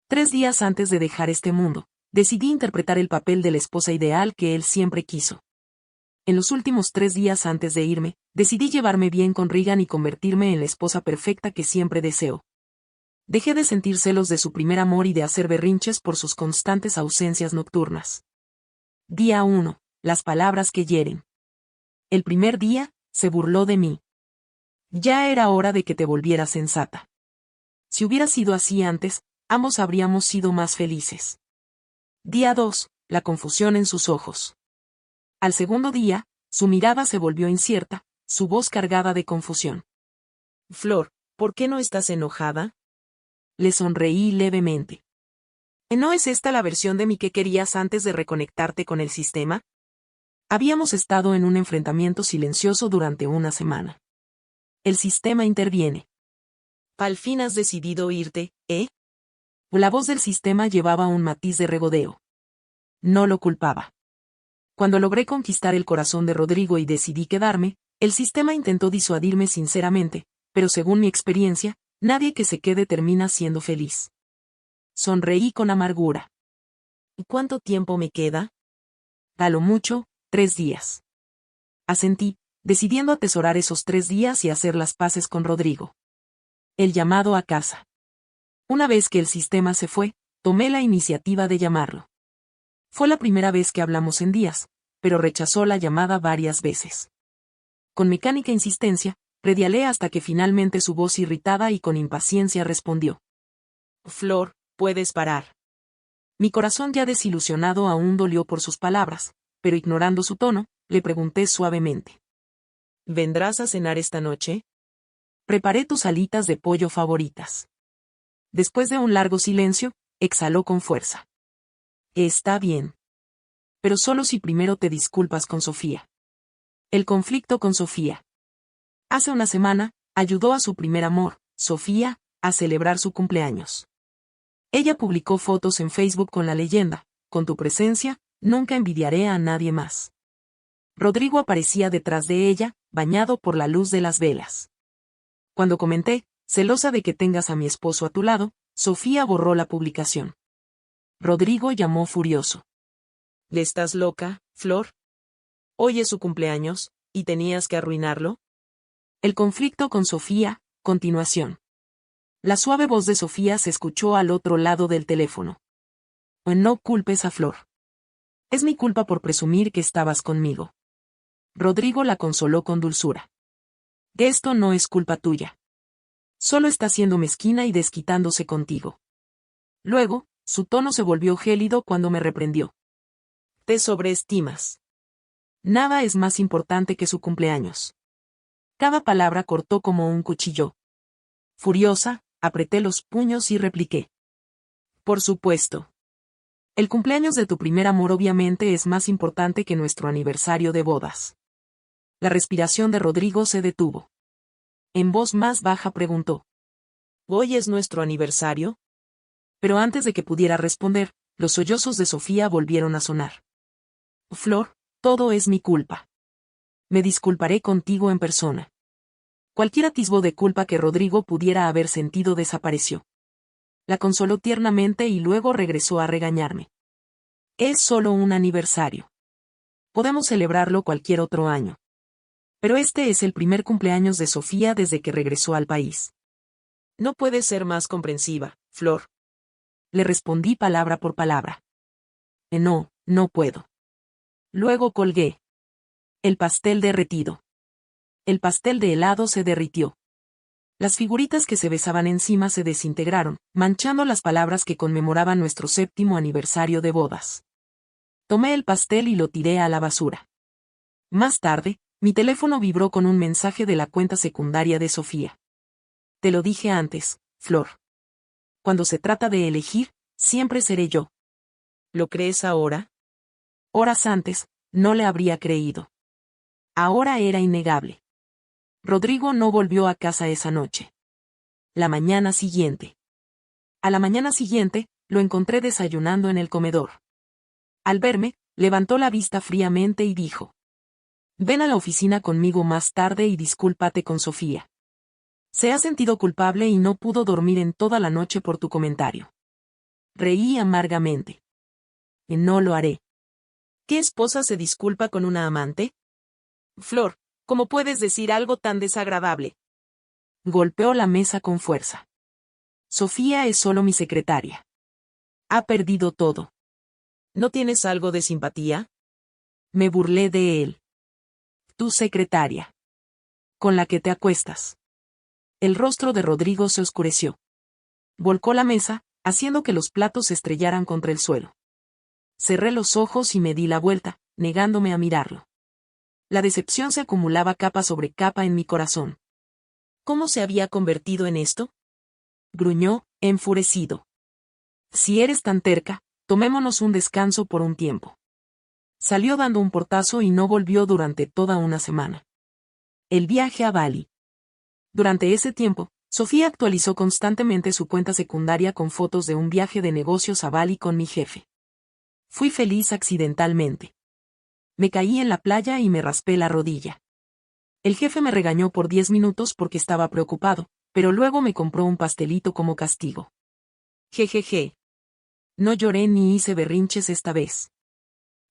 3 días antes de dejar este mundo, decidí interpretar el papel de la esposa ideal que él siempre quiso. En los últimos 3 días antes de irme, decidí llevarme bien con Regan y convertirme en la esposa perfecta que siempre deseo. Dejé de sentir celos de su primer amor y de hacer berrinches por sus constantes ausencias nocturnas. Día 1. Las palabras que hieren. El primer día, se burló de mí. Ya era hora de que te volvieras sensata. Si hubiera sido así antes, ambos habríamos sido más felices. Día 2. La confusión en sus ojos. Al segundo día, su mirada se volvió incierta, su voz cargada de confusión. Flor, ¿por qué no estás enojada? Le sonreí levemente. ¿No es esta la versión de mí que querías antes de reconectarte con el sistema? Habíamos estado en un enfrentamiento silencioso durante una semana. El sistema interviene. Al fin has decidido irte, ¿eh? La voz del sistema llevaba un matiz de regodeo. No lo culpaba. Cuando logré conquistar el corazón de Rodrigo y decidí quedarme, el sistema intentó disuadirme sinceramente, pero según mi experiencia, nadie que se quede termina siendo feliz. Sonreí con amargura. ¿Y cuánto tiempo me queda? A lo mucho, 3 días. Asentí, decidiendo atesorar esos 3 días y hacer las paces con Rodrigo. El llamado a casa. Una vez que el sistema se fue, tomé la iniciativa de llamarlo. Fue la primera vez que hablamos en días, pero rechazó la llamada varias veces. Con mecánica insistencia, predialé hasta que finalmente su voz irritada y con impaciencia respondió. Flor, puedes parar. Mi corazón ya desilusionado aún dolió por sus palabras, pero ignorando su tono, le pregunté suavemente. ¿Vendrás a cenar esta noche? Preparé tus alitas de pollo favoritas. Después de un largo silencio, exhaló con fuerza. Está bien. Pero solo si primero te disculpas con Sofía. El conflicto con Sofía. Hace una semana, ayudó a su primer amor, Sofía, a celebrar su cumpleaños. Ella publicó fotos en Facebook con la leyenda, con tu presencia, nunca envidiaré a nadie más. Rodrigo aparecía detrás de ella, bañado por la luz de las velas. Cuando comenté, celosa de que tengas a mi esposo a tu lado, Sofía borró la publicación. Rodrigo llamó furioso. ¿Le estás loca, Flor? Hoy es su cumpleaños, ¿y tenías que arruinarlo? El conflicto con Sofía, continuación. La suave voz de Sofía se escuchó al otro lado del teléfono. No culpes a Flor. Es mi culpa por presumir que estabas conmigo. Rodrigo la consoló con dulzura. Esto no es culpa tuya. Solo está siendo mezquina y desquitándose contigo. Luego, su tono se volvió gélido cuando me reprendió. Te sobreestimas. Nada es más importante que su cumpleaños. Cada palabra cortó como un cuchillo. Furiosa, apreté los puños y repliqué. Por supuesto. El cumpleaños de tu primer amor obviamente es más importante que nuestro aniversario de bodas. La respiración de Rodrigo se detuvo. En voz más baja preguntó. ¿Hoy es nuestro aniversario? Pero antes de que pudiera responder, los sollozos de Sofía volvieron a sonar. Flor, todo es mi culpa. Me disculparé contigo en persona. Cualquier atisbo de culpa que Rodrigo pudiera haber sentido desapareció. La consoló tiernamente y luego regresó a regañarme. Es solo un aniversario. Podemos celebrarlo cualquier otro año. Pero este es el primer cumpleaños de Sofía desde que regresó al país. No puedes ser más comprensiva, Flor. Le respondí palabra por palabra. No, no puedo. Luego colgué. El pastel derretido. El pastel de helado se derritió. Las figuritas que se besaban encima se desintegraron, manchando las palabras que conmemoraban nuestro 7º aniversario de bodas. Tomé el pastel y lo tiré a la basura. Más tarde, mi teléfono vibró con un mensaje de la cuenta secundaria de Sofía. Te lo dije antes, Flor. Cuando se trata de elegir, siempre seré yo. ¿Lo crees ahora? Horas antes, no le habría creído. Ahora era innegable. Rodrigo no volvió a casa esa noche. La mañana siguiente. A la mañana siguiente, lo encontré desayunando en el comedor. Al verme, levantó la vista fríamente y dijo. Ven a la oficina conmigo más tarde y discúlpate con Sofía. Se ha sentido culpable y no pudo dormir en toda la noche por tu comentario. Reí amargamente. No lo haré. ¿Qué esposa se disculpa con una amante? Flor, ¿cómo puedes decir algo tan desagradable? Golpeó la mesa con fuerza. Sofía es solo mi secretaria. Ha perdido todo. ¿No tienes algo de simpatía? Me burlé de él. Tu secretaria. Con la que te acuestas. El rostro de Rodrigo se oscureció. Volcó la mesa, haciendo que los platos se estrellaran contra el suelo. Cerré los ojos y me di la vuelta, negándome a mirarlo. La decepción se acumulaba capa sobre capa en mi corazón. ¿Cómo se había convertido en esto? Gruñó, enfurecido. Si eres tan terca, tomémonos un descanso por un tiempo. Salió dando un portazo y no volvió durante toda una semana. El viaje a Bali. Durante ese tiempo, Sofía actualizó constantemente su cuenta secundaria con fotos de un viaje de negocios a Bali con mi jefe. Fui feliz accidentalmente. Me caí en la playa y me raspé la rodilla. El jefe me regañó por 10 minutos porque estaba preocupado, pero luego me compró un pastelito como castigo. Jejeje. No lloré ni hice berrinches esta vez.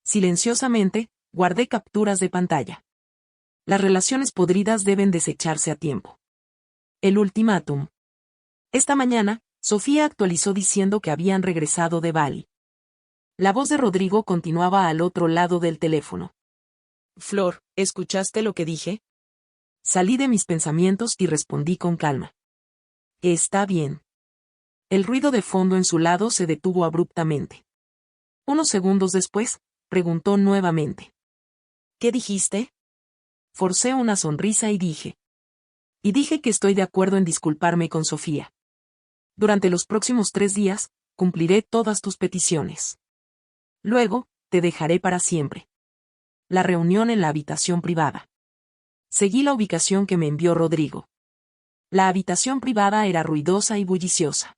Silenciosamente, guardé capturas de pantalla. Las relaciones podridas deben desecharse a tiempo. El ultimátum. Esta mañana, Sofía actualizó diciendo que habían regresado de Bali. La voz de Rodrigo continuaba al otro lado del teléfono. Flor, ¿escuchaste lo que dije? Salí de mis pensamientos y respondí con calma. Está bien. El ruido de fondo en su lado se detuvo abruptamente. Unos segundos después, preguntó nuevamente. ¿Qué dijiste? Forcé una sonrisa y dije. Y dije que estoy de acuerdo en disculparme con Sofía. Durante los próximos 3 días, cumpliré todas tus peticiones. Luego, te dejaré para siempre. La reunión en la habitación privada. Seguí la ubicación que me envió Rodrigo. La habitación privada era ruidosa y bulliciosa.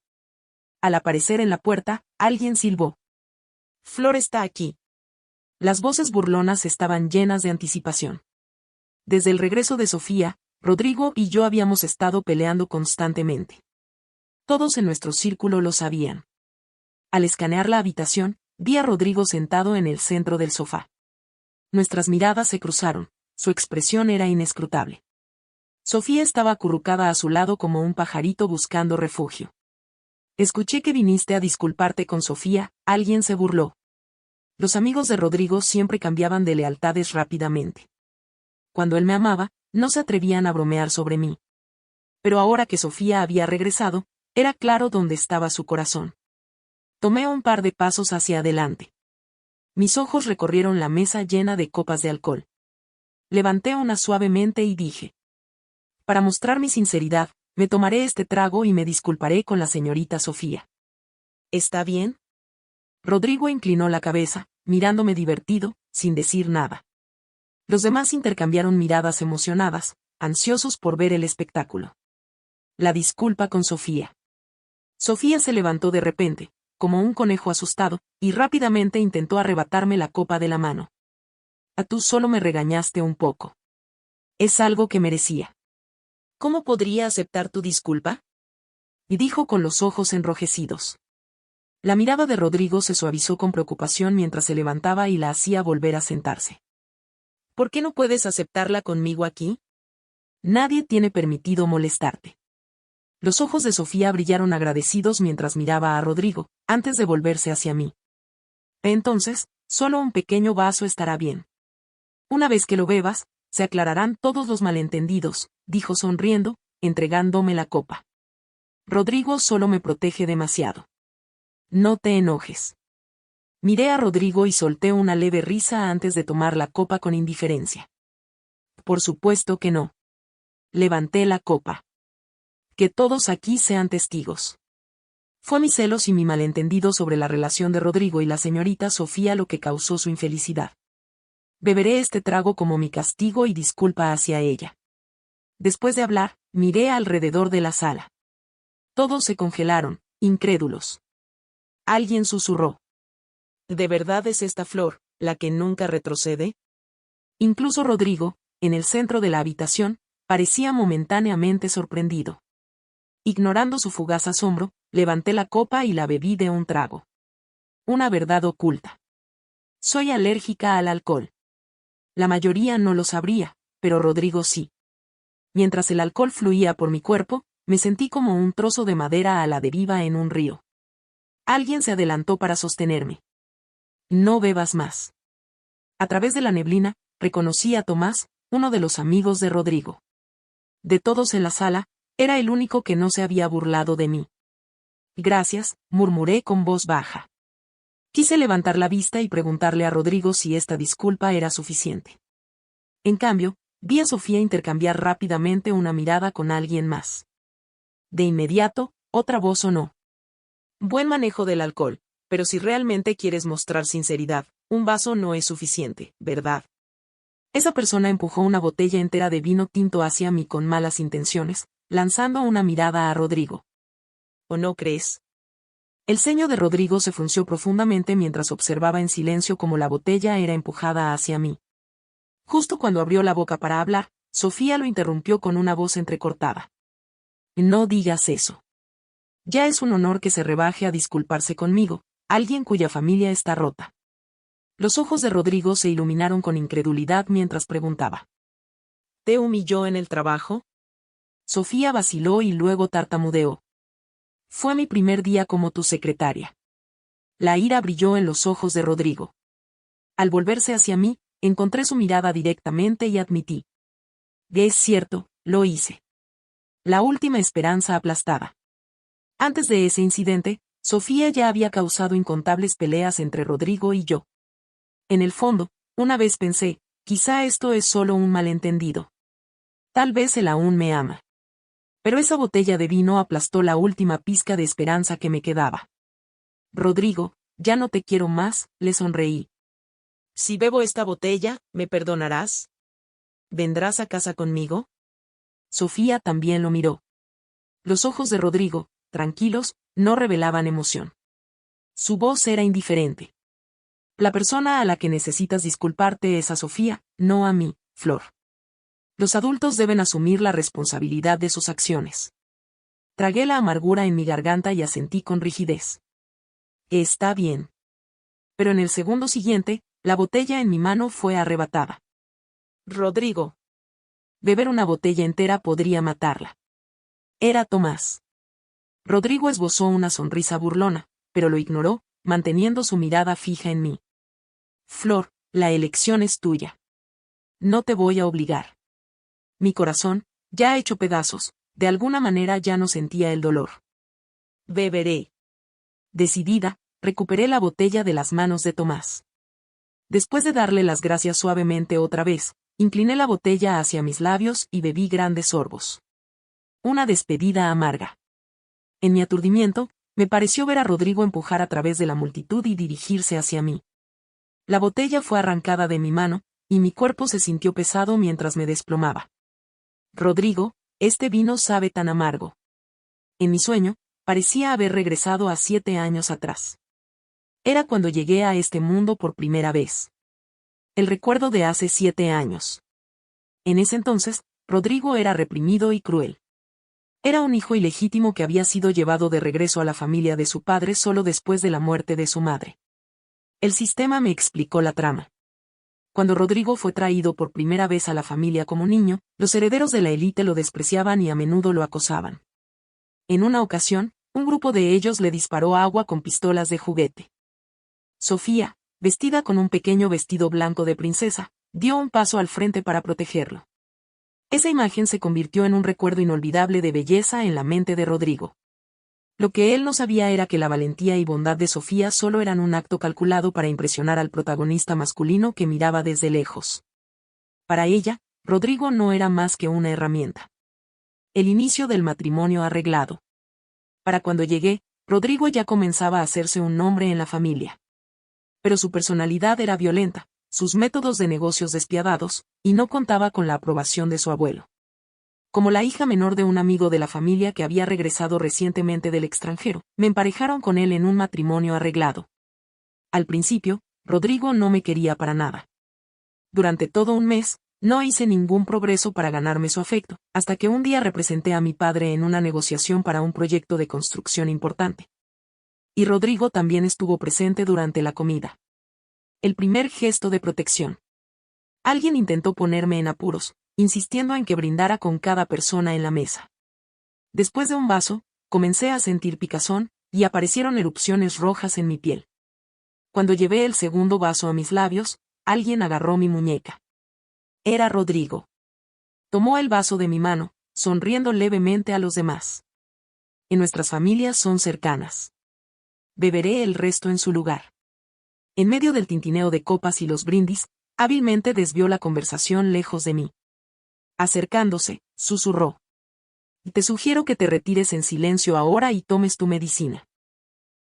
Al aparecer en la puerta, alguien silbó. Flor está aquí. Las voces burlonas estaban llenas de anticipación. Desde el regreso de Sofía, Rodrigo y yo habíamos estado peleando constantemente. Todos en nuestro círculo lo sabían. Al escanear la habitación, vi a Rodrigo sentado en el centro del sofá. Nuestras miradas se cruzaron, su expresión era inescrutable. Sofía estaba acurrucada a su lado como un pajarito buscando refugio. Escuché que viniste a disculparte con Sofía, alguien se burló. Los amigos de Rodrigo siempre cambiaban de lealtades rápidamente. Cuando él me amaba, no se atrevían a bromear sobre mí. Pero ahora que Sofía había regresado, era claro dónde estaba su corazón. Tomé un par de pasos hacia adelante. Mis ojos recorrieron la mesa llena de copas de alcohol. Levanté una suavemente y dije. Para mostrar mi sinceridad, me tomaré este trago y me disculparé con la señorita Sofía. ¿Está bien? Rodrigo inclinó la cabeza, mirándome divertido, sin decir nada. Los demás intercambiaron miradas emocionadas, ansiosos por ver el espectáculo. La disculpa con Sofía. Sofía se levantó de repente, como un conejo asustado, y rápidamente intentó arrebatarme la copa de la mano. Tú solo me regañaste un poco. Es algo que merecía. ¿Cómo podría aceptar tu disculpa? Y dijo con los ojos enrojecidos. La mirada de Rodrigo se suavizó con preocupación mientras se levantaba y la hacía volver a sentarse. ¿Por qué no puedes aceptarla conmigo aquí? Nadie tiene permitido molestarte. Los ojos de Sofía brillaron agradecidos mientras miraba a Rodrigo, antes de volverse hacia mí. Entonces, solo un pequeño vaso estará bien. Una vez que lo bebas, se aclararán todos los malentendidos, dijo sonriendo, entregándome la copa. Rodrigo solo me protege demasiado. No te enojes. Miré a Rodrigo y solté una leve risa antes de tomar la copa con indiferencia. Por supuesto que no. Levanté la copa. Que todos aquí sean testigos. Fue mis celos y mi malentendido sobre la relación de Rodrigo y la señorita Sofía lo que causó su infelicidad. Beberé este trago como mi castigo y disculpa hacia ella. Después de hablar, miré alrededor de la sala. Todos se congelaron, incrédulos. Alguien susurró. ¿De verdad es esta Flor, la que nunca retrocede? Incluso Rodrigo, en el centro de la habitación, parecía momentáneamente sorprendido. Ignorando su fugaz asombro, levanté la copa y la bebí de un trago. Una verdad oculta. Soy alérgica al alcohol. La mayoría no lo sabría, pero Rodrigo sí. Mientras el alcohol fluía por mi cuerpo, me sentí como un trozo de madera a la deriva en un río. Alguien se adelantó para sostenerme. No bebas más. A través de la neblina, reconocí a Tomás, uno de los amigos de Rodrigo. De todos en la sala, era el único que no se había burlado de mí. Gracias, murmuré con voz baja. Quise levantar la vista y preguntarle a Rodrigo si esta disculpa era suficiente. En cambio, vi a Sofía intercambiar rápidamente una mirada con alguien más. De inmediato, otra voz sonó. Buen manejo del alcohol, pero si realmente quieres mostrar sinceridad, un vaso no es suficiente, ¿verdad? Esa persona empujó una botella entera de vino tinto hacia mí con malas intenciones, lanzando una mirada a Rodrigo. ¿O no crees? El ceño de Rodrigo se frunció profundamente mientras observaba en silencio cómo la botella era empujada hacia mí. Justo cuando abrió la boca para hablar, Sofía lo interrumpió con una voz entrecortada. No digas eso. Ya es un honor que se rebaje a disculparse conmigo, alguien cuya familia está rota. Los ojos de Rodrigo se iluminaron con incredulidad mientras preguntaba. ¿Te humilló en el trabajo? Sofía vaciló y luego tartamudeó. Fue mi primer día como tu secretaria. La ira brilló en los ojos de Rodrigo. Al volverse hacia mí, encontré su mirada directamente y admití. Es cierto, lo hice. La última esperanza aplastada. Antes de ese incidente, Sofía ya había causado incontables peleas entre Rodrigo y yo. En el fondo, una vez pensé, quizá esto es solo un malentendido. Tal vez él aún me ama. Pero esa botella de vino aplastó la última pizca de esperanza que me quedaba. Rodrigo, ya no te quiero más, le sonreí. Si bebo esta botella, ¿me perdonarás? ¿Vendrás a casa conmigo? Sofía también lo miró. Los ojos de Rodrigo, tranquilos, no revelaban emoción. Su voz era indiferente. La persona a la que necesitas disculparte es a Sofía, no a mí, Flor. Los adultos deben asumir la responsabilidad de sus acciones. Tragué la amargura en mi garganta y asentí con rigidez. Está bien. Pero en el segundo siguiente, la botella en mi mano fue arrebatada. Rodrigo. Beber una botella entera podría matarla. Era Tomás. Rodrigo esbozó una sonrisa burlona, pero lo ignoró, manteniendo su mirada fija en mí. Flor, la elección es tuya. No te voy a obligar. Mi corazón, ya hecho pedazos, de alguna manera ya no sentía el dolor. Beberé. Decidida, recuperé la botella de las manos de Tomás. Después de darle las gracias suavemente otra vez, incliné la botella hacia mis labios y bebí grandes sorbos. Una despedida amarga. En mi aturdimiento, me pareció ver a Rodrigo empujar a través de la multitud y dirigirse hacia mí. La botella fue arrancada de mi mano, y mi cuerpo se sintió pesado mientras me desplomaba. Rodrigo, este vino sabe tan amargo. En mi sueño, parecía haber regresado a 7 años atrás. Era cuando llegué a este mundo por primera vez. El recuerdo de hace 7 años. En ese entonces, Rodrigo era reprimido y cruel. Era un hijo ilegítimo que había sido llevado de regreso a la familia de su padre solo después de la muerte de su madre. El sistema me explicó la trama. Cuando Rodrigo fue traído por primera vez a la familia como niño, los herederos de la élite lo despreciaban y a menudo lo acosaban. En una ocasión, un grupo de ellos le disparó agua con pistolas de juguete. Sofía, vestida con un pequeño vestido blanco de princesa, dio un paso al frente para protegerlo. Esa imagen se convirtió en un recuerdo inolvidable de belleza en la mente de Rodrigo. Lo que él no sabía era que la valentía y bondad de Sofía solo eran un acto calculado para impresionar al protagonista masculino que miraba desde lejos. Para ella, Rodrigo no era más que una herramienta. El inicio del matrimonio arreglado. Para cuando llegué, Rodrigo ya comenzaba a hacerse un nombre en la familia. Pero su personalidad era violenta, sus métodos de negocios despiadados, y no contaba con la aprobación de su abuelo. Como la hija menor de un amigo de la familia que había regresado recientemente del extranjero, me emparejaron con él en un matrimonio arreglado. Al principio, Rodrigo no me quería para nada. Durante todo un mes, No hice ningún progreso para ganarme su afecto, hasta que un día representé a mi padre en una negociación para un proyecto de construcción importante. Y Rodrigo también estuvo presente durante la comida. El primer gesto de protección. Alguien intentó ponerme en apuros, insistiendo en que brindara con cada persona en la mesa. Después de un vaso, comencé a sentir picazón, y aparecieron erupciones rojas en mi piel. Cuando llevé el segundo vaso a mis labios, alguien agarró mi muñeca. Era Rodrigo. Tomó el vaso de mi mano, sonriendo levemente a los demás. En nuestras familias son cercanas. Beberé el resto en su lugar. En medio del tintineo de copas y los brindis, hábilmente desvió la conversación lejos de mí. Acercándose, susurró. Te sugiero que te retires en silencio ahora y tomes tu medicina.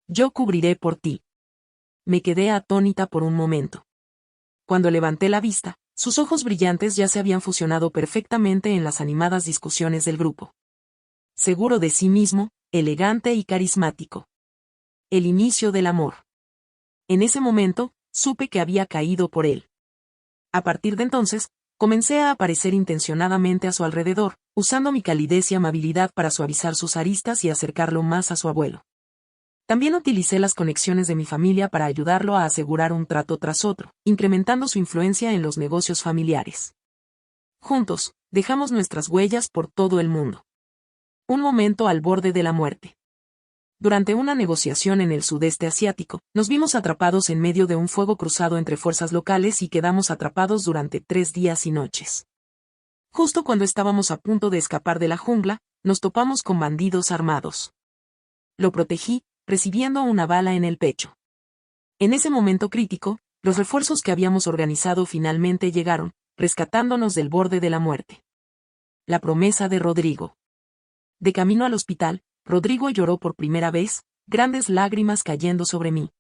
Yo cubriré por ti. Me quedé atónita por un momento. Cuando levanté la vista, sus ojos brillantes ya se habían fusionado perfectamente en las animadas discusiones del grupo. Seguro de sí mismo, elegante y carismático. El inicio del amor. En ese momento, supe que había caído por él. A partir de entonces, comencé a aparecer intencionadamente a su alrededor, usando mi calidez y amabilidad para suavizar sus aristas y acercarlo más a su abuelo. También utilicé las conexiones de mi familia para ayudarlo a asegurar un trato tras otro, incrementando su influencia en los negocios familiares. Juntos, dejamos nuestras huellas por todo el mundo. Un momento al borde de la muerte. Durante una negociación en el sudeste asiático, nos vimos atrapados en medio de un fuego cruzado entre fuerzas locales y quedamos atrapados durante 3 días y noches. Justo cuando estábamos a punto de escapar de la jungla, nos topamos con bandidos armados. Lo protegí, recibiendo una bala en el pecho. En ese momento crítico, los refuerzos que habíamos organizado finalmente llegaron, rescatándonos del borde de la muerte. La promesa de Rodrigo. De camino al hospital, Rodrigo lloró por primera vez, grandes lágrimas cayendo sobre mí.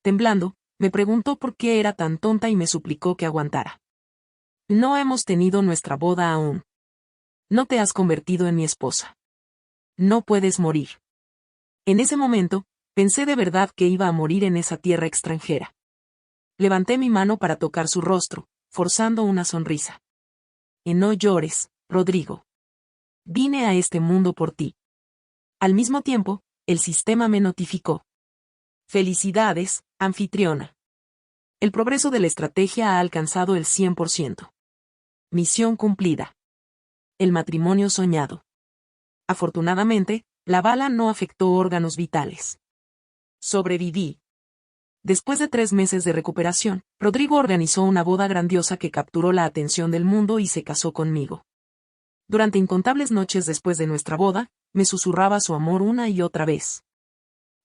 Temblando, me preguntó por qué era tan tonta y me suplicó que aguantara. No hemos tenido nuestra boda aún. No te has convertido en mi esposa. No puedes morir. En ese momento, pensé de verdad que iba a morir en esa tierra extranjera. Levanté mi mano para tocar su rostro, forzando una sonrisa. Y no llores, Rodrigo. Vine a este mundo por ti. Al mismo tiempo, el sistema me notificó. Felicidades, anfitriona. El progreso de la estrategia ha alcanzado el 100%. Misión cumplida. El matrimonio soñado. Afortunadamente, la bala no afectó órganos vitales. Sobreviví. Después de 3 meses de recuperación, Rodrigo organizó una boda grandiosa que capturó la atención del mundo y se casó conmigo. Durante incontables noches después de nuestra boda, me susurraba su amor una y otra vez.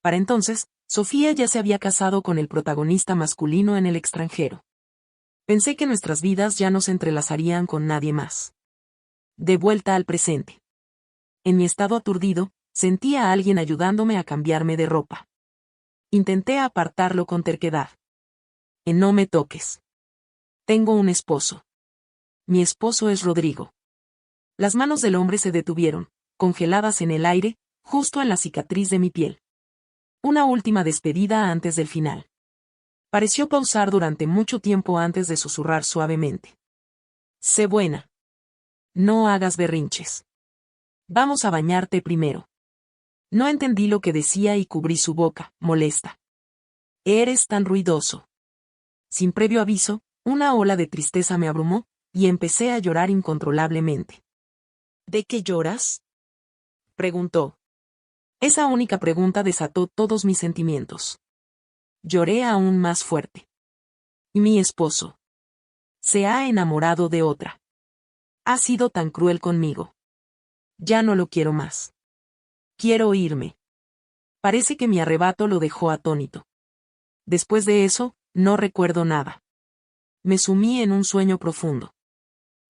Para entonces, Sofía ya se había casado con el protagonista masculino en el extranjero. Pensé que nuestras vidas ya no se entrelazarían con nadie más. De vuelta al presente. En mi estado aturdido, sentí a alguien ayudándome a cambiarme de ropa. Intenté apartarlo con terquedad. No me toques. Tengo un esposo. Mi esposo es Rodrigo. Las manos del hombre se detuvieron, congeladas en el aire, justo en la cicatriz de mi piel. Una última despedida antes del final. Pareció pausar durante mucho tiempo antes de susurrar suavemente. Sé buena. No hagas berrinches. Vamos a bañarte primero. No entendí lo que decía y cubrí su boca, molesta. Eres tan ruidoso. Sin previo aviso, una ola de tristeza me abrumó, y empecé a llorar incontrolablemente. ¿De qué lloras?, preguntó. Esa única pregunta desató todos mis sentimientos. Lloré aún más fuerte. Mi esposo. Se ha enamorado de otra. Ha sido tan cruel conmigo. Ya no lo quiero más. Quiero irme. Parece que mi arrebato lo dejó atónito. Después de eso, no recuerdo nada. Me sumí en un sueño profundo.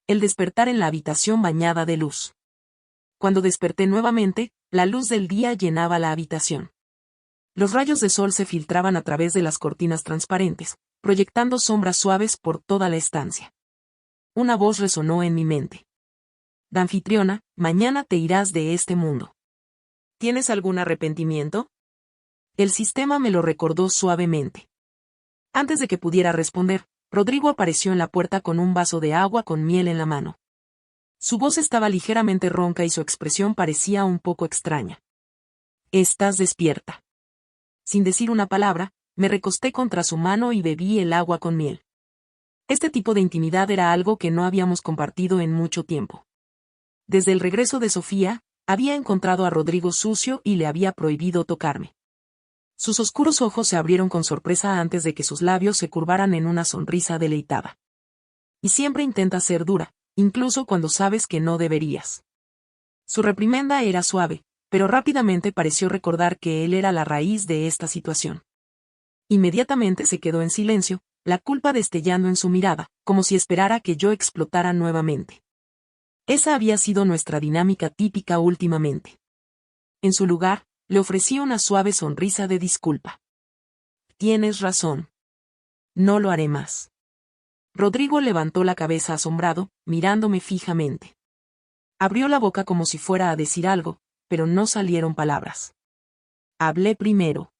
El despertar en la habitación bañada de luz. Cuando desperté nuevamente, la luz del día llenaba la habitación. Los rayos de sol se filtraban a través de las cortinas transparentes, proyectando sombras suaves por toda la estancia. Una voz resonó en mi mente. Anfitriona, mañana te irás de este mundo. ¿Tienes algún arrepentimiento? El sistema me lo recordó suavemente. Antes de que pudiera responder, Rodrigo apareció en la puerta con un vaso de agua con miel en la mano. Su voz estaba ligeramente ronca y su expresión parecía un poco extraña. «¿Estás despierta?» Sin decir una palabra, me recosté contra su mano y bebí el agua con miel. Este tipo de intimidad era algo que no habíamos compartido en mucho tiempo. Desde el regreso de Sofía, había encontrado a Rodrigo sucio y le había prohibido tocarme. Sus oscuros ojos se abrieron con sorpresa antes de que sus labios se curvaran en una sonrisa deleitada. Y siempre intenta ser dura, incluso cuando sabes que no deberías. Su reprimenda era suave, pero rápidamente pareció recordar que él era la raíz de esta situación. Inmediatamente se quedó en silencio, la culpa destellando en su mirada, como si esperara que yo explotara nuevamente. Esa había sido nuestra dinámica típica últimamente. En su lugar, le ofrecí una suave sonrisa de disculpa. Tienes razón. No lo haré más. Rodrigo levantó la cabeza asombrado, mirándome fijamente. Abrió la boca como si fuera a decir algo, pero no salieron palabras. Hablé primero.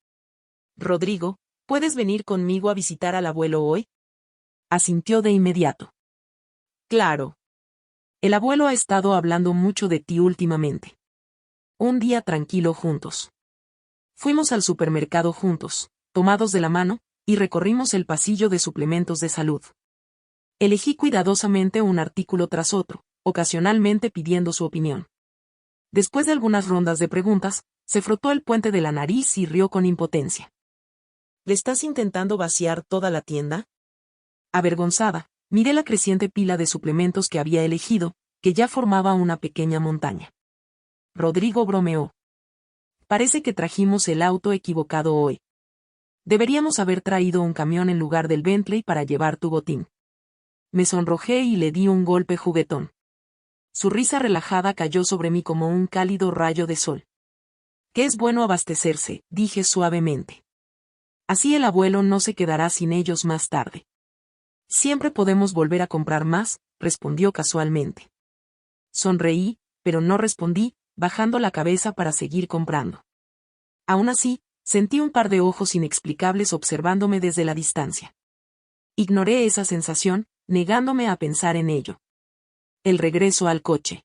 Rodrigo, ¿puedes venir conmigo a visitar al abuelo hoy? Asintió de inmediato. Claro. El abuelo ha estado hablando mucho de ti últimamente. Un día tranquilo juntos. Fuimos al supermercado juntos, tomados de la mano, y recorrimos el pasillo de suplementos de salud. Elegí cuidadosamente un artículo tras otro, ocasionalmente pidiendo su opinión. Después de algunas rondas de preguntas, se frotó el puente de la nariz y rió con impotencia. ¿Le estás intentando vaciar toda la tienda? Avergonzada, miré la creciente pila de suplementos que había elegido, que ya formaba una pequeña montaña. Rodrigo bromeó. Parece que trajimos el auto equivocado hoy. Deberíamos haber traído un camión en lugar del Bentley para llevar tu botín. Me sonrojé y le di un golpe juguetón. Su risa relajada cayó sobre mí como un cálido rayo de sol. Que es bueno abastecerse, dije suavemente. Así el abuelo no se quedará sin ellos más tarde. Siempre podemos volver a comprar más, respondió casualmente. Sonreí, pero no respondí, bajando la cabeza para seguir comprando. Aún así, sentí un par de ojos inexplicables observándome desde la distancia. Ignoré esa sensación, negándome a pensar en ello. El regreso al coche.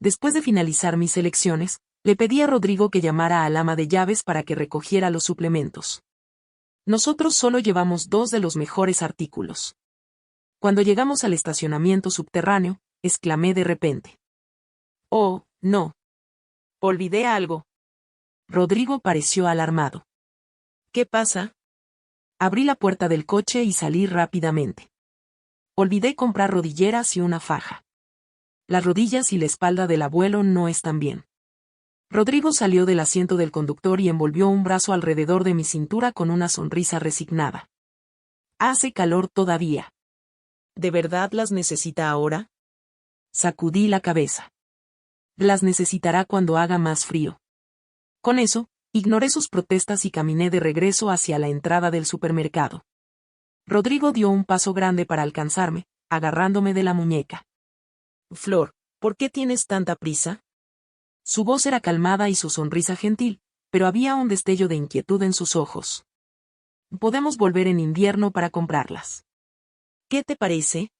Después de finalizar mis elecciones, le pedí a Rodrigo que llamara al ama de llaves para que recogiera los suplementos. Nosotros solo llevamos 2 de los mejores artículos. Cuando llegamos al estacionamiento subterráneo, exclamé de repente. Oh, no. Olvidé algo. Rodrigo pareció alarmado. ¿Qué pasa? Abrí la puerta del coche y salí rápidamente. Olvidé comprar rodilleras y una faja. Las rodillas y la espalda del abuelo no están bien. Rodrigo salió del asiento del conductor y envolvió un brazo alrededor de mi cintura con una sonrisa resignada. Hace calor todavía. ¿De verdad las necesita ahora? Sacudí la cabeza. Las necesitará cuando haga más frío. Con eso, ignoré sus protestas y caminé de regreso hacia la entrada del supermercado. Rodrigo dio un paso grande para alcanzarme, agarrándome de la muñeca. Flor, ¿por qué tienes tanta prisa? Su voz era calmada y su sonrisa gentil, pero había un destello de inquietud en sus ojos. Podemos volver en invierno para comprarlas. ¿Qué te parece?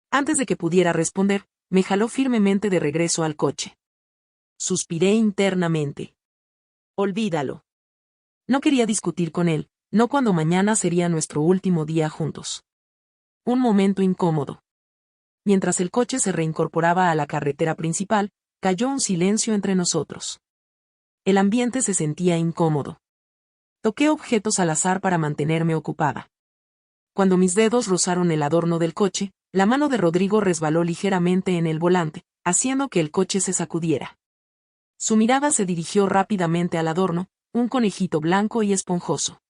Antes de que pudiera responder, me jaló firmemente de regreso al coche. Suspiré internamente. Olvídalo. No quería discutir con él, no cuando mañana sería nuestro último día juntos. Un momento incómodo. Mientras el coche se reincorporaba a la carretera principal, cayó un silencio entre nosotros. El ambiente se sentía incómodo. Toqué objetos al azar para mantenerme ocupada. Cuando mis dedos rozaron el adorno del coche, la mano de Rodrigo resbaló ligeramente en el volante, haciendo que el coche se sacudiera. Su mirada se dirigió rápidamente al adorno, un conejito blanco y esponjoso.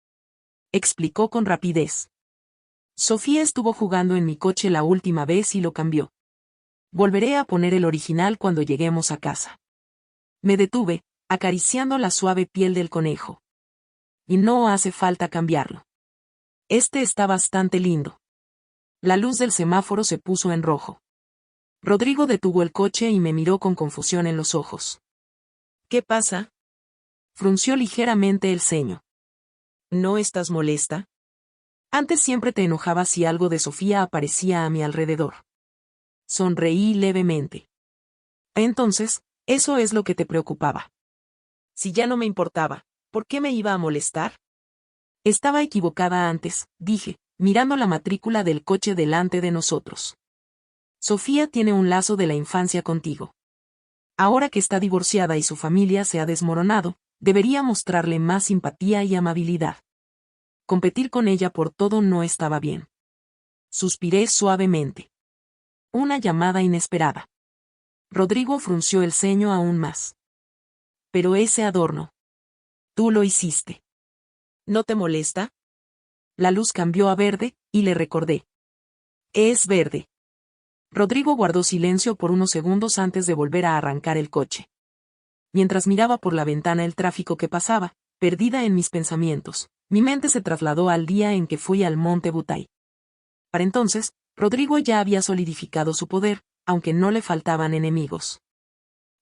Explicó con rapidez. Sofía estuvo jugando en mi coche la última vez y lo cambió. Volveré a poner el original cuando lleguemos a casa. Me detuve, acariciando la suave piel del conejo. Y no hace falta cambiarlo. Este está bastante lindo. La luz del semáforo se puso en rojo. Rodrigo detuvo el coche y me miró con confusión en los ojos. ¿Qué pasa? Frunció ligeramente el ceño. ¿No estás molesta? Antes siempre te enojabas si algo de Sofía aparecía a mi alrededor. Sonreí levemente. Entonces, eso es lo que te preocupaba. Si ya no me importaba, ¿por qué me iba a molestar? Estaba equivocada antes, dije, mirando la matrícula del coche delante de nosotros. Sofía tiene un lazo de la infancia contigo. Ahora que está divorciada y su familia se ha desmoronado, debería mostrarle más simpatía y amabilidad. Competir con ella por todo no estaba bien. Suspiré suavemente. Una llamada inesperada. Rodrigo frunció el ceño aún más. Pero ese adorno. Tú lo hiciste. ¿No te molesta? La luz cambió a verde, y le recordé. Es verde. Rodrigo guardó silencio por unos segundos antes de volver a arrancar el coche. Mientras miraba por la ventana el tráfico que pasaba, perdida en mis pensamientos, mi mente se trasladó al día en que fui al Monte Butay. Para entonces, Rodrigo ya había solidificado su poder, aunque no le faltaban enemigos.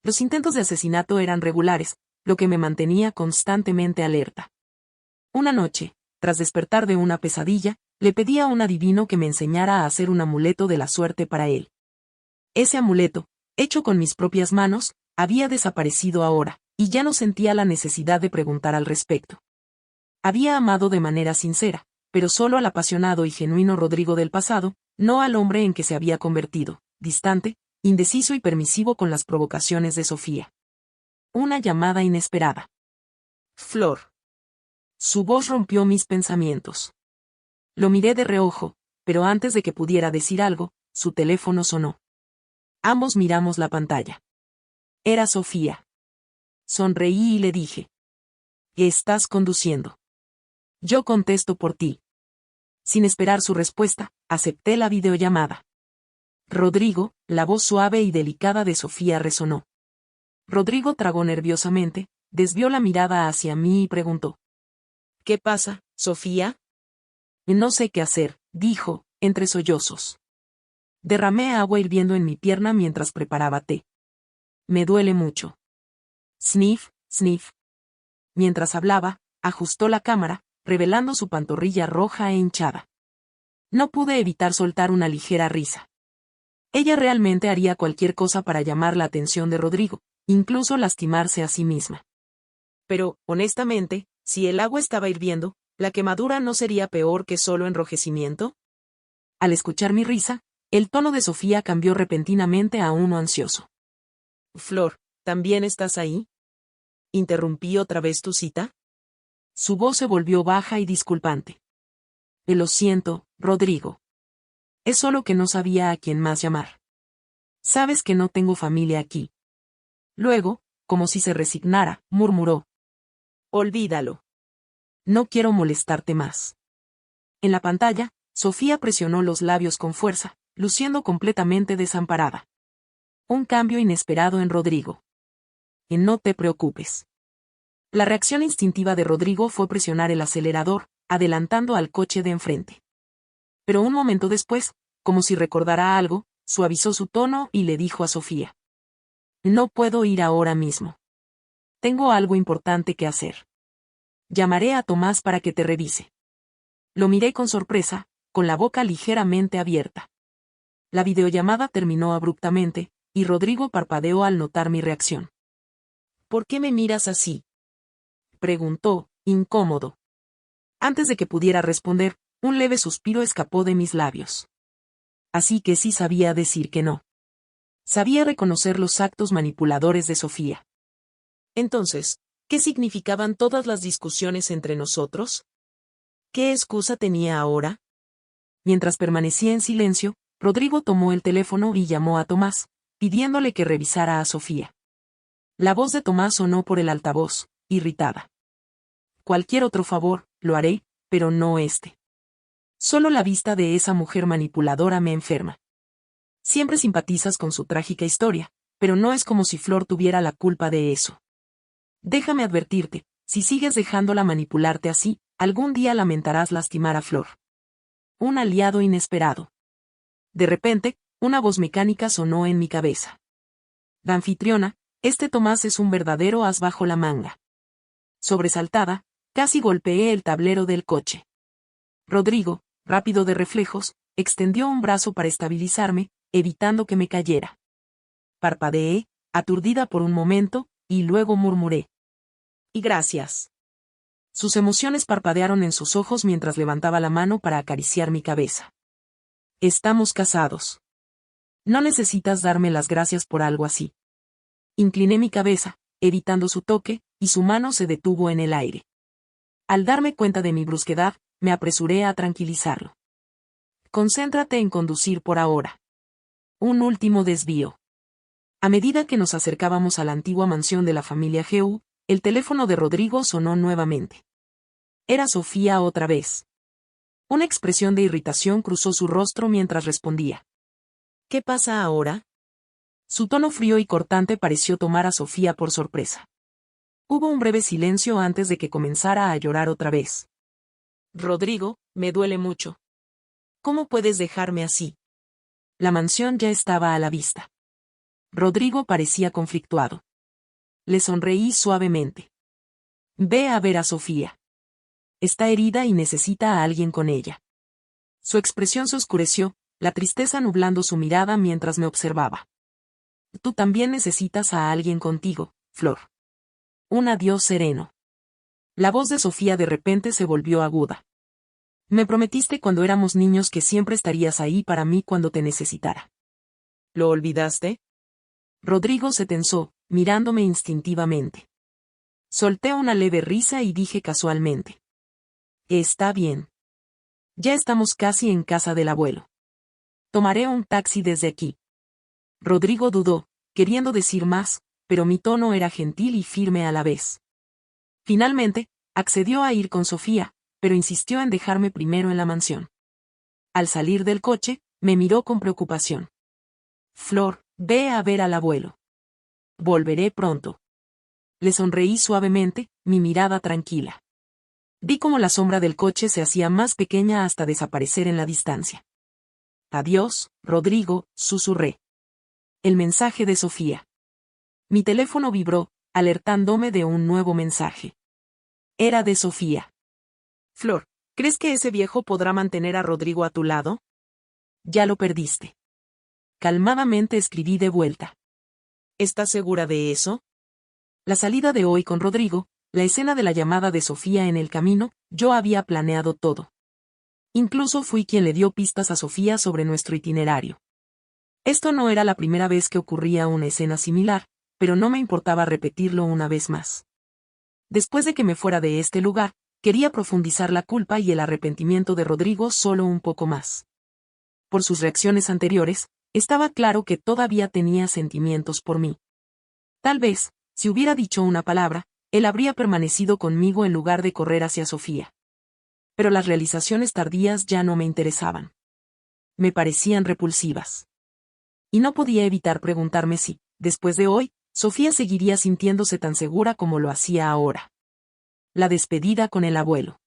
Los intentos de asesinato eran regulares, lo que me mantenía constantemente alerta. Una noche, tras despertar de una pesadilla, le pedí a un adivino que me enseñara a hacer un amuleto de la suerte para él. Ese amuleto, hecho con mis propias manos, había desaparecido ahora, y ya no sentía la necesidad de preguntar al respecto. Había amado de manera sincera, pero solo al apasionado y genuino Rodrigo del pasado, no al hombre en que se había convertido, distante, indeciso y permisivo con las provocaciones de Sofía. Una llamada inesperada. Flor. Su voz rompió mis pensamientos. Lo miré de reojo, pero antes de que pudiera decir algo, su teléfono sonó. Ambos miramos la pantalla. Era Sofía. Sonreí y le dije. ¿Estás conduciendo? Yo contesto por ti. Sin esperar su respuesta, acepté la videollamada. Rodrigo, la voz suave y delicada de Sofía resonó. Rodrigo tragó nerviosamente, desvió la mirada hacia mí y preguntó. ¿Qué pasa, Sofía? No sé qué hacer, dijo, entre sollozos. Derramé agua hirviendo en mi pierna mientras preparaba té. Me duele mucho. Sniff, sniff. Mientras hablaba, ajustó la cámara, revelando su pantorrilla roja e hinchada. No pude evitar soltar una ligera risa. Ella realmente haría cualquier cosa para llamar la atención de Rodrigo, incluso lastimarse a sí misma. Pero, honestamente, si el agua estaba hirviendo, ¿la quemadura no sería peor que solo enrojecimiento? Al escuchar mi risa, el tono de Sofía cambió repentinamente a uno ansioso. Flor, ¿también estás ahí? ¿Interrumpí otra vez tu cita? Su voz se volvió baja y disculpante. Lo siento, Rodrigo. Es solo que no sabía a quién más llamar. Sabes que no tengo familia aquí. Luego, como si se resignara, murmuró. Olvídalo. No quiero molestarte más. En la pantalla, Sofía presionó los labios con fuerza, luciendo completamente desamparada. Un cambio inesperado en Rodrigo. Y no te preocupes. La reacción instintiva de Rodrigo fue presionar el acelerador, adelantando al coche de enfrente. Pero un momento después, como si recordara algo, suavizó su tono y le dijo a Sofía. No puedo ir ahora mismo. Tengo algo importante que hacer. Llamaré a Tomás para que te revise. Lo miré con sorpresa, con la boca ligeramente abierta. La videollamada terminó abruptamente, y Rodrigo parpadeó al notar mi reacción. ¿Por qué me miras así? Preguntó, incómodo. Antes de que pudiera responder, un leve suspiro escapó de mis labios. Así que sí sabía decir que no. Sabía reconocer los actos manipuladores de Sofía. Entonces, ¿qué significaban todas las discusiones entre nosotros? ¿Qué excusa tenía ahora? Mientras permanecía en silencio, Rodrigo tomó el teléfono y llamó a Tomás, pidiéndole que revisara a Sofía. La voz de Tomás sonó por el altavoz, irritada. Cualquier otro favor, lo haré, pero no este. Solo la vista de esa mujer manipuladora me enferma. Siempre simpatizas con su trágica historia, pero no es como si Flor tuviera la culpa de eso. Déjame advertirte, si sigues dejándola manipularte así, algún día lamentarás lastimar a Flor. Un aliado inesperado. De repente, una voz mecánica sonó en mi cabeza. La anfitriona, este Tomás es un verdadero as bajo la manga. Sobresaltada, casi golpeé el tablero del coche. Rodrigo, rápido de reflejos, extendió un brazo para estabilizarme, evitando que me cayera. Parpadeé, aturdida por un momento, y luego murmuré. Y gracias. Sus emociones parpadearon en sus ojos mientras levantaba la mano para acariciar mi cabeza. Estamos casados. No necesitas darme las gracias por algo así. Incliné mi cabeza, evitando su toque, y su mano se detuvo en el aire. Al darme cuenta de mi brusquedad, me apresuré a tranquilizarlo. Concéntrate en conducir por ahora. Un último desvío. A medida que nos acercábamos a la antigua mansión de la familia Geu, el teléfono de Rodrigo sonó nuevamente. Era Sofía otra vez. Una expresión de irritación cruzó su rostro mientras respondía. ¿Qué pasa ahora? Su tono frío y cortante pareció tomar a Sofía por sorpresa. Hubo un breve silencio antes de que comenzara a llorar otra vez. Rodrigo, me duele mucho. ¿Cómo puedes dejarme así? La mansión ya estaba a la vista. Rodrigo parecía conflictuado. Le sonreí suavemente. Ve a ver a Sofía. Está herida y necesita a alguien con ella. Su expresión se oscureció, la tristeza nublando su mirada mientras me observaba. Tú también necesitas a alguien contigo, Flor. Un adiós sereno. La voz de Sofía de repente se volvió aguda. Me prometiste cuando éramos niños que siempre estarías ahí para mí cuando te necesitara. ¿Lo olvidaste? Rodrigo se tensó, mirándome instintivamente. Solté una leve risa y dije casualmente. Está bien. Ya estamos casi en casa del abuelo. Tomaré un taxi desde aquí. Rodrigo dudó, queriendo decir más, pero mi tono era gentil y firme a la vez. Finalmente, accedió a ir con Sofía, pero insistió en dejarme primero en la mansión. Al salir del coche, me miró con preocupación. Flor, ve a ver al abuelo. Volveré pronto. Le sonreí suavemente, mi mirada tranquila. Vi cómo la sombra del coche se hacía más pequeña hasta desaparecer en la distancia. Adiós, Rodrigo, susurré. El mensaje de Sofía. Mi teléfono vibró, alertándome de un nuevo mensaje. Era de Sofía. Flor, ¿crees que ese viejo podrá mantener a Rodrigo a tu lado? Ya lo perdiste. Calmadamente escribí de vuelta. ¿Estás segura de eso? La salida de hoy con Rodrigo, la escena de la llamada de Sofía en el camino, yo había planeado todo. Incluso fui quien le dio pistas a Sofía sobre nuestro itinerario. Esto no era la primera vez que ocurría una escena similar, pero no me importaba repetirlo una vez más. Después de que me fuera de este lugar, quería profundizar la culpa y el arrepentimiento de Rodrigo solo un poco más. Por sus reacciones anteriores, estaba claro que todavía tenía sentimientos por mí. Tal vez, si hubiera dicho una palabra, él habría permanecido conmigo en lugar de correr hacia Sofía. Pero las realizaciones tardías ya no me interesaban. Me parecían repulsivas. Y no podía evitar preguntarme si, después de hoy, Sofía seguiría sintiéndose tan segura como lo hacía ahora. La despedida con el abuelo.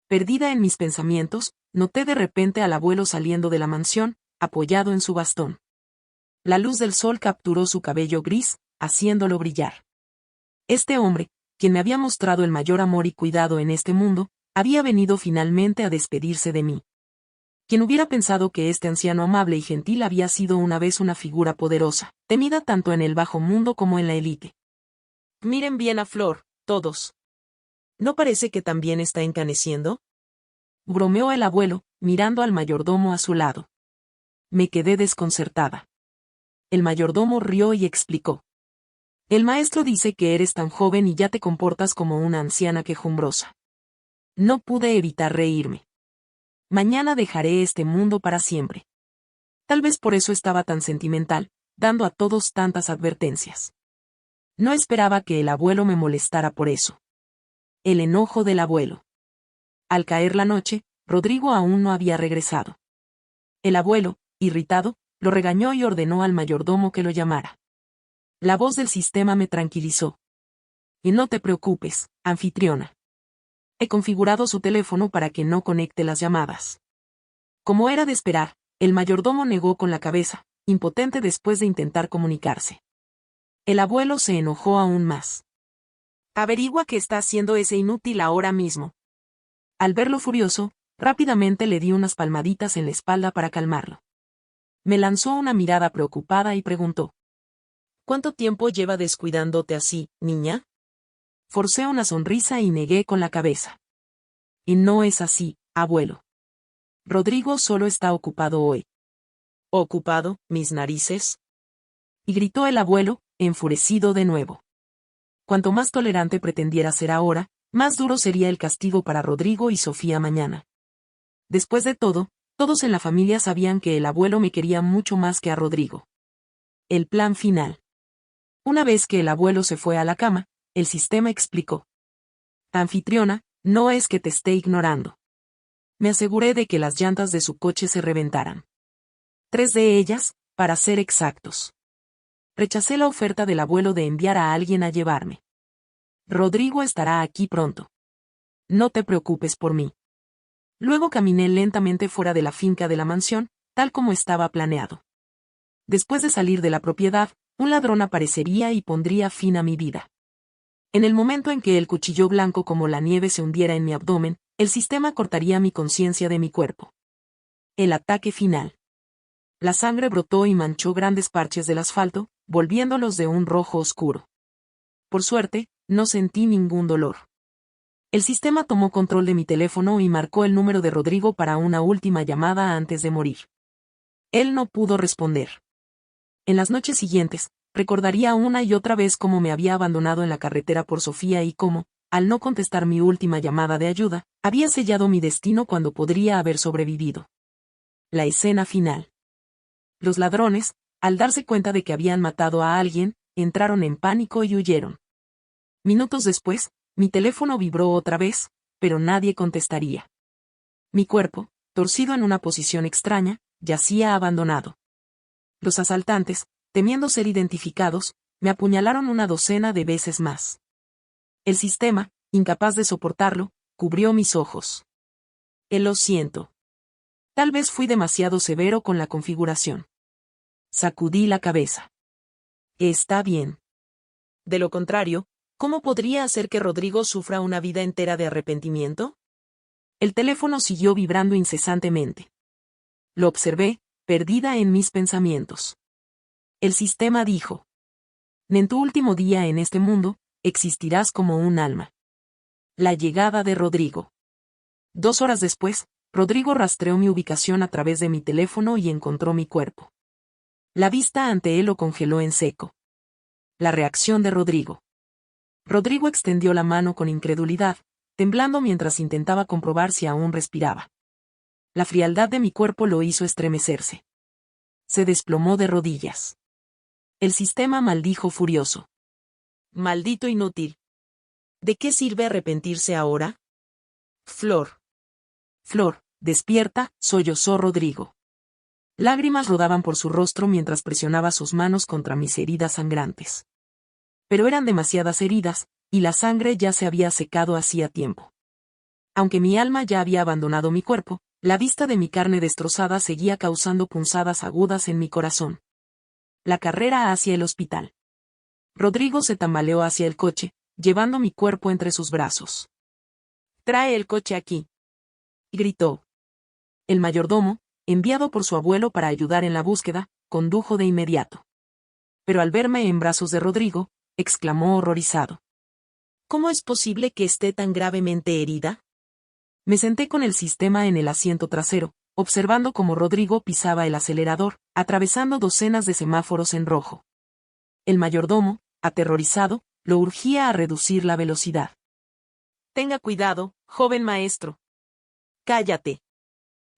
Perdida en mis pensamientos, noté de repente al abuelo saliendo de la mansión, apoyado en su bastón. La luz del sol capturó su cabello gris, haciéndolo brillar. Este hombre, quien me había mostrado el mayor amor y cuidado en este mundo, había venido finalmente a despedirse de mí. Quien hubiera pensado que este anciano amable y gentil había sido una vez una figura poderosa, temida tanto en el bajo mundo como en la élite. Miren bien a Flor, todos. ¿No parece que también está encaneciendo? Bromeó el abuelo, mirando al mayordomo a su lado. Me quedé desconcertada. El mayordomo rió y explicó. El maestro dice que eres tan joven y ya te comportas como una anciana quejumbrosa. No pude evitar reírme. Mañana dejaré este mundo para siempre. Tal vez por eso estaba tan sentimental, dando a todos tantas advertencias. No esperaba que el abuelo me molestara por eso. El enojo del abuelo. Al caer la noche, Rodrigo aún no había regresado. El abuelo, irritado, lo regañó y ordenó al mayordomo que lo llamara. La voz del sistema me tranquilizó. Y no te preocupes, anfitriona. He configurado su teléfono para que no conecte las llamadas. Como era de esperar, el mayordomo negó con la cabeza, impotente después de intentar comunicarse. El abuelo se enojó aún más. Averigua qué está haciendo ese inútil ahora mismo. Al verlo furioso, Rápidamente le di unas palmaditas en la espalda para calmarlo. Me lanzó una mirada preocupada y preguntó: ¿Cuánto tiempo lleva descuidándote así, niña? Forcé una sonrisa y negué con la cabeza. Y no es así, abuelo. Rodrigo solo está ocupado hoy. ¿Ocupado, mis narices? Y gritó el abuelo, enfurecido de nuevo. Cuanto más tolerante pretendiera ser ahora, más duro sería el castigo para Rodrigo y Sofía mañana. Después de todo, todos en la familia sabían que el abuelo me quería mucho más que a Rodrigo. El plan final. Una vez que el abuelo se fue a la cama, el sistema explicó: Anfitriona, no es que te esté ignorando. Me aseguré de que las llantas de su coche se reventaran. 3 de ellas, para ser exactos. Rechacé la oferta del abuelo de enviar a alguien a llevarme. Rodrigo estará aquí pronto. No te preocupes por mí. Luego caminé lentamente fuera de la finca de la mansión, tal como estaba planeado. Después de salir de la propiedad, un ladrón aparecería y pondría fin a mi vida. En el momento en que el cuchillo blanco como la nieve se hundiera en mi abdomen, el sistema cortaría mi conciencia de mi cuerpo. El ataque final. La sangre brotó y manchó grandes parches del asfalto, volviéndolos de un rojo oscuro. Por suerte, no sentí ningún dolor. El sistema tomó control de mi teléfono y marcó el número de Rodrigo para una última llamada antes de morir. Él no pudo responder. En las noches siguientes, recordaría una y otra vez cómo me había abandonado en la carretera por Sofía y cómo, al no contestar mi última llamada de ayuda, había sellado mi destino cuando podría haber sobrevivido. La escena final. Los ladrones, al darse cuenta de que habían matado a alguien, entraron en pánico y huyeron. Minutos después, mi teléfono vibró otra vez, pero nadie contestaría. Mi cuerpo, torcido en una posición extraña, yacía abandonado. Los asaltantes, temiendo ser identificados, me apuñalaron una docena de veces más. El sistema, incapaz de soportarlo, cubrió mis ojos. Lo siento. Tal vez fui demasiado severo con la configuración. Sacudí la cabeza. Está bien. De lo contrario, ¿cómo podría hacer que Rodrigo sufra una vida entera de arrepentimiento? El teléfono siguió vibrando incesantemente. Lo observé, perdida en mis pensamientos. El sistema dijo: En tu último día en este mundo, existirás como un alma. La llegada de Rodrigo. 2 horas después, Rodrigo rastreó mi ubicación a través de mi teléfono y encontró mi cuerpo. La vista ante él lo congeló en seco. La reacción de Rodrigo. Rodrigo extendió la mano con incredulidad, temblando mientras intentaba comprobar si aún respiraba. La frialdad de mi cuerpo lo hizo estremecerse. Se desplomó de rodillas. El sistema maldijo furioso. Maldito inútil. ¿De qué sirve arrepentirse ahora? Flor. Flor, despierta, sollozó Rodrigo. Lágrimas rodaban por su rostro mientras presionaba sus manos contra mis heridas sangrantes. Pero eran demasiadas heridas, y la sangre ya se había secado hacía tiempo. Aunque mi alma ya había abandonado mi cuerpo, la vista de mi carne destrozada seguía causando punzadas agudas en mi corazón. La carrera hacia el hospital. Rodrigo se tambaleó hacia el coche, llevando mi cuerpo entre sus brazos. «Trae el coche aquí», gritó. El mayordomo, enviado por su abuelo para ayudar en la búsqueda, condujo de inmediato. Pero al verme en brazos de Rodrigo, exclamó horrorizado: «¿Cómo es posible que esté tan gravemente herida?» Me senté con el sistema en el asiento trasero, observando cómo Rodrigo pisaba el acelerador, atravesando docenas de semáforos en rojo. El mayordomo, aterrorizado, lo urgía a reducir la velocidad. «Tenga cuidado, joven maestro». «Cállate»,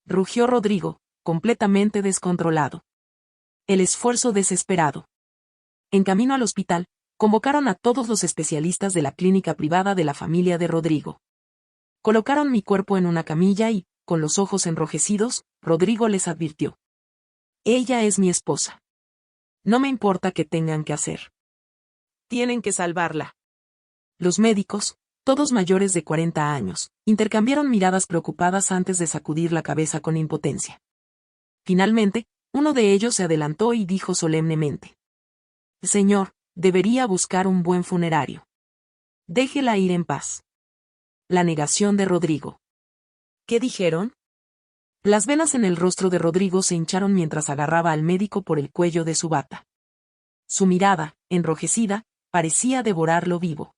rugió Rodrigo, completamente descontrolado. El esfuerzo desesperado. En camino al hospital, convocaron a todos los especialistas de la clínica privada de la familia de Rodrigo. Colocaron mi cuerpo en una camilla y, con los ojos enrojecidos, Rodrigo les advirtió: «Ella es mi esposa. No me importa qué tengan que hacer. Tienen que salvarla». Los médicos, todos mayores de 40 años, intercambiaron miradas preocupadas antes de sacudir la cabeza con impotencia. Finalmente, uno de ellos se adelantó y dijo solemnemente: «Señor, debería buscar un buen funerario. Déjela ir en paz». La negación de Rodrigo. ¿Qué dijeron? Las venas en el rostro de Rodrigo se hincharon mientras agarraba al médico por el cuello de su bata. Su mirada, enrojecida, parecía devorarlo vivo.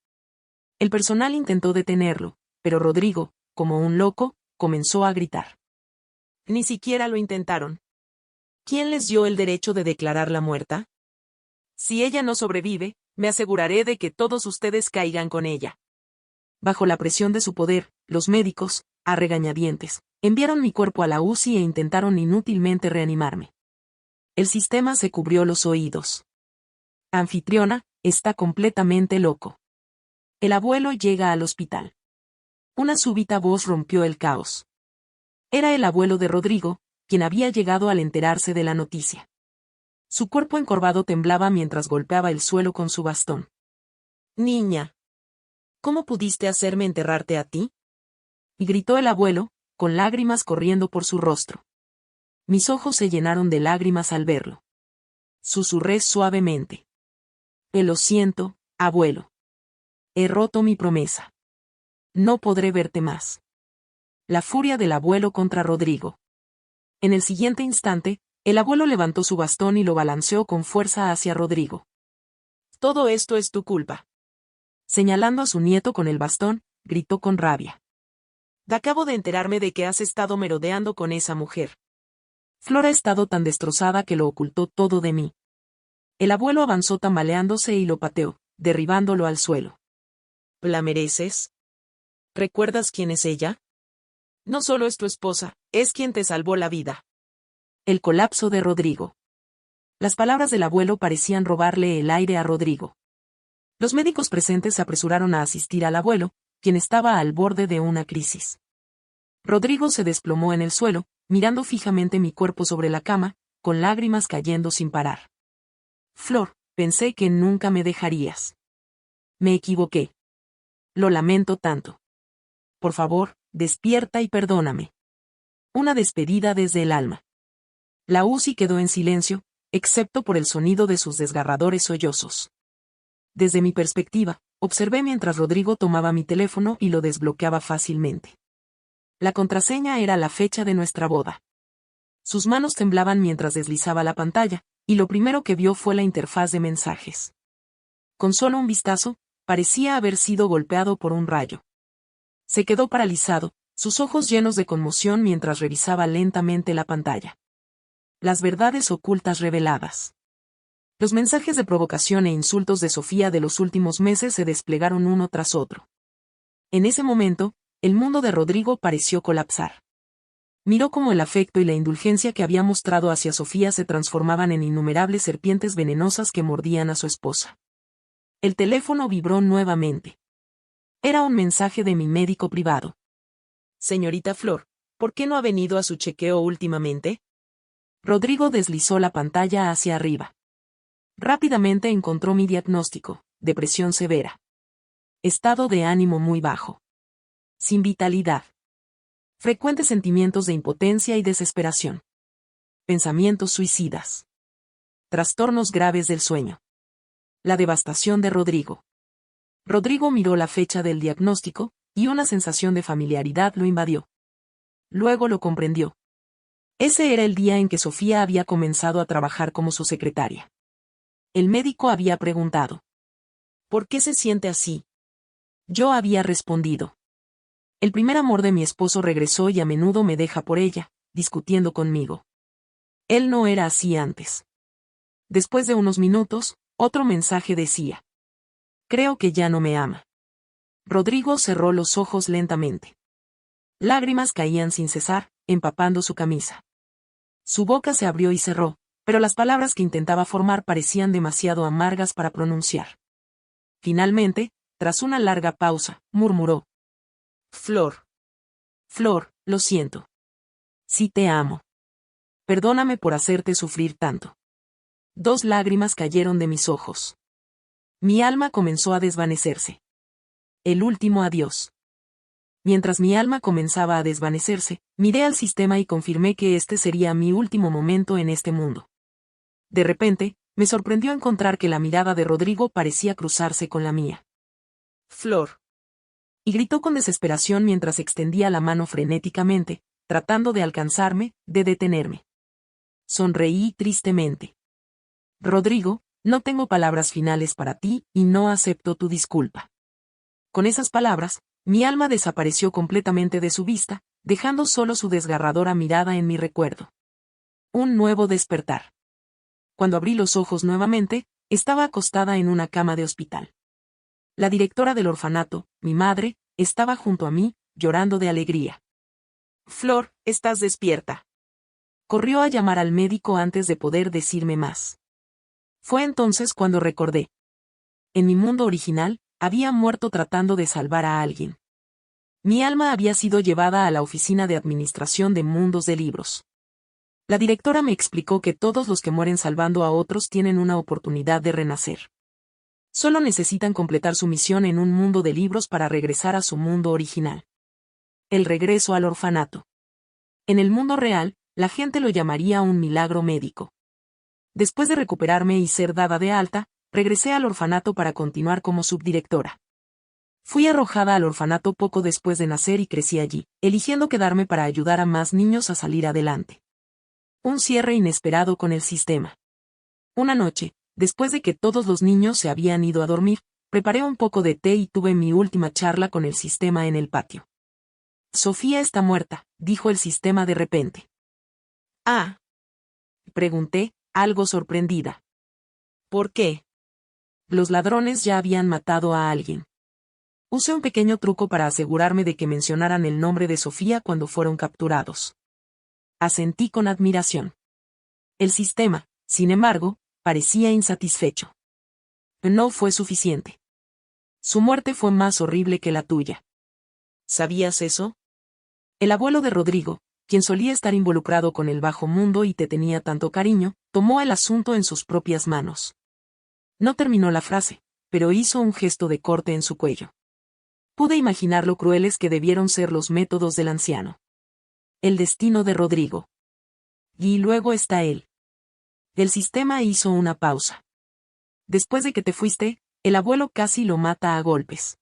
El personal intentó detenerlo, pero Rodrigo, como un loco, comenzó a gritar. Ni siquiera lo intentaron. ¿Quién les dio el derecho de declararla muerta? Si ella no sobrevive, me aseguraré de que todos ustedes caigan con ella. Bajo la presión de su poder, los médicos, a regañadientes, enviaron mi cuerpo a la UCI e intentaron inútilmente reanimarme. El sistema se cubrió los oídos. Anfitriona, está completamente loco. El abuelo llega al hospital. Una súbita voz rompió el caos. Era el abuelo de Rodrigo, quien había llegado al enterarse de la noticia. Su cuerpo encorvado temblaba mientras golpeaba el suelo con su bastón. Niña, ¿cómo pudiste hacerme enterrarte a ti? Y gritó el abuelo, con lágrimas corriendo por su rostro. Mis ojos se llenaron de lágrimas al verlo. Susurré suavemente. Lo siento, abuelo. He roto mi promesa. No podré verte más. La furia del abuelo contra Rodrigo. En el siguiente instante, el abuelo levantó su bastón y lo balanceó con fuerza hacia Rodrigo. Todo esto es tu culpa. Señalando a su nieto con el bastón, gritó con rabia. Acabo de enterarme de que has estado merodeando con esa mujer. Flor ha estado tan destrozada que lo ocultó todo de mí. El abuelo avanzó tambaleándose y lo pateó, derribándolo al suelo. ¿La mereces? ¿Recuerdas quién es ella? No solo es tu esposa, es quien te salvó la vida. El colapso de Rodrigo. Las palabras del abuelo parecían robarle el aire a Rodrigo. Los médicos presentes se apresuraron a asistir al abuelo, quien estaba al borde de una crisis. Rodrigo se desplomó en el suelo, mirando fijamente mi cuerpo sobre la cama, con lágrimas cayendo sin parar. Flor, pensé que nunca me dejarías. Me equivoqué. Lo lamento tanto. Por favor, despierta y perdóname. Una despedida desde el alma. La UCI quedó en silencio, excepto por el sonido de sus desgarradores sollozos. Desde mi perspectiva, observé mientras Rodrigo tomaba mi teléfono y lo desbloqueaba fácilmente. La contraseña era la fecha de nuestra boda. Sus manos temblaban mientras deslizaba la pantalla, y lo primero que vio fue la interfaz de mensajes. Con solo un vistazo, parecía haber sido golpeado por un rayo. Se quedó paralizado, sus ojos llenos de conmoción mientras revisaba lentamente la pantalla. Las verdades ocultas reveladas. Los mensajes de provocación e insultos de Sofía de los últimos meses se desplegaron uno tras otro. En ese momento, el mundo de Rodrigo pareció colapsar. Miró cómo el afecto y la indulgencia que había mostrado hacia Sofía se transformaban en innumerables serpientes venenosas que mordían a su esposa. El teléfono vibró nuevamente. Era un mensaje de mi médico privado. Señorita Flor, ¿por qué no ha venido a su chequeo últimamente? Rodrigo deslizó la pantalla hacia arriba. Rápidamente encontró mi diagnóstico: depresión severa. Estado de ánimo muy bajo. Sin vitalidad. Frecuentes sentimientos de impotencia y desesperación. Pensamientos suicidas. Trastornos graves del sueño. La devastación de Rodrigo. Rodrigo miró la fecha del diagnóstico, y una sensación de familiaridad lo invadió. Luego lo comprendió. Ese era el día en que Sofía había comenzado a trabajar como su secretaria. El médico había preguntado: ¿por qué se siente así? Yo había respondido: el primer amor de mi esposo regresó y a menudo me deja por ella, discutiendo conmigo. Él no era así antes. Después de unos minutos, otro mensaje decía: creo que ya no me ama. Rodrigo cerró los ojos lentamente. Lágrimas caían sin cesar, empapando su camisa. Su boca se abrió y cerró, pero las palabras que intentaba formar parecían demasiado amargas para pronunciar. Finalmente, tras una larga pausa, murmuró: Flor. Flor, lo siento. Sí te amo. Perdóname por hacerte sufrir tanto. 2 lágrimas cayeron de mis ojos. Mi alma comenzó a desvanecerse. El último adiós. Mientras mi alma comenzaba a desvanecerse, miré al sistema y confirmé que este sería mi último momento en este mundo. De repente, me sorprendió encontrar que la mirada de Rodrigo parecía cruzarse con la mía. Flor. Y gritó con desesperación mientras extendía la mano frenéticamente, tratando de alcanzarme, de detenerme. Sonreí tristemente. Rodrigo, no tengo palabras finales para ti y no acepto tu disculpa. Con esas palabras, mi alma desapareció completamente de su vista, dejando solo su desgarradora mirada en mi recuerdo. Un nuevo despertar. Cuando abrí los ojos nuevamente, estaba acostada en una cama de hospital. La directora del orfanato, mi madre, estaba junto a mí, llorando de alegría. Flor, estás despierta. Corrió a llamar al médico antes de poder decirme más. Fue entonces cuando recordé. En mi mundo original, había muerto tratando de salvar a alguien. Mi alma había sido llevada a la oficina de administración de mundos de libros. La directora me explicó que todos los que mueren salvando a otros tienen una oportunidad de renacer. Solo necesitan completar su misión en un mundo de libros para regresar a su mundo original. El regreso al orfanato. En el mundo real, la gente lo llamaría un milagro médico. Después de recuperarme y ser dada de alta, regresé al orfanato para continuar como subdirectora. Fui arrojada al orfanato poco después de nacer y crecí allí, eligiendo quedarme para ayudar a más niños a salir adelante. Un cierre inesperado con el sistema. Una noche, después de que todos los niños se habían ido a dormir, preparé un poco de té y tuve mi última charla con el sistema en el patio. Sofía está muerta, dijo el sistema de repente. Ah. Pregunté, algo sorprendida. ¿Por qué? Los ladrones ya habían matado a alguien. Usé un pequeño truco para asegurarme de que mencionaran el nombre de Sofía cuando fueron capturados. Asentí con admiración. El sistema, sin embargo, parecía insatisfecho. No fue suficiente. Su muerte fue más horrible que la tuya. ¿Sabías eso? El abuelo de Rodrigo, quien solía estar involucrado con el bajo mundo y te tenía tanto cariño, tomó el asunto en sus propias manos. No terminó la frase, pero hizo un gesto de corte en su cuello. Pude imaginar lo crueles que debieron ser los métodos del anciano. El destino de Rodrigo. Y luego está él. El sistema hizo una pausa. Después de que te fuiste, el abuelo casi lo mata a golpes.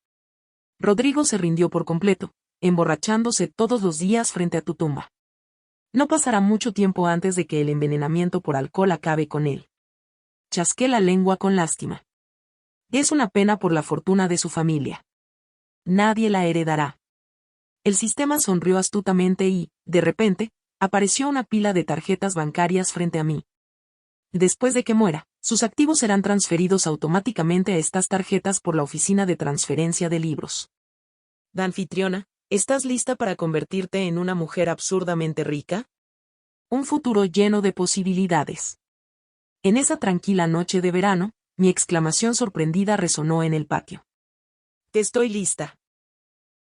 Rodrigo se rindió por completo, emborrachándose todos los días frente a tu tumba. No pasará mucho tiempo antes de que el envenenamiento por alcohol acabe con él. Chasqué la lengua con lástima. Es una pena por la fortuna de su familia. Nadie la heredará. El sistema sonrió astutamente y, de repente, apareció una pila de tarjetas bancarias frente a mí. Después de que muera, sus activos serán transferidos automáticamente a estas tarjetas por la oficina de transferencia de libros. Anfitriona, ¿estás lista para convertirte en una mujer absurdamente rica? Un futuro lleno de posibilidades. En esa tranquila noche de verano, mi exclamación sorprendida resonó en el patio. Estoy lista.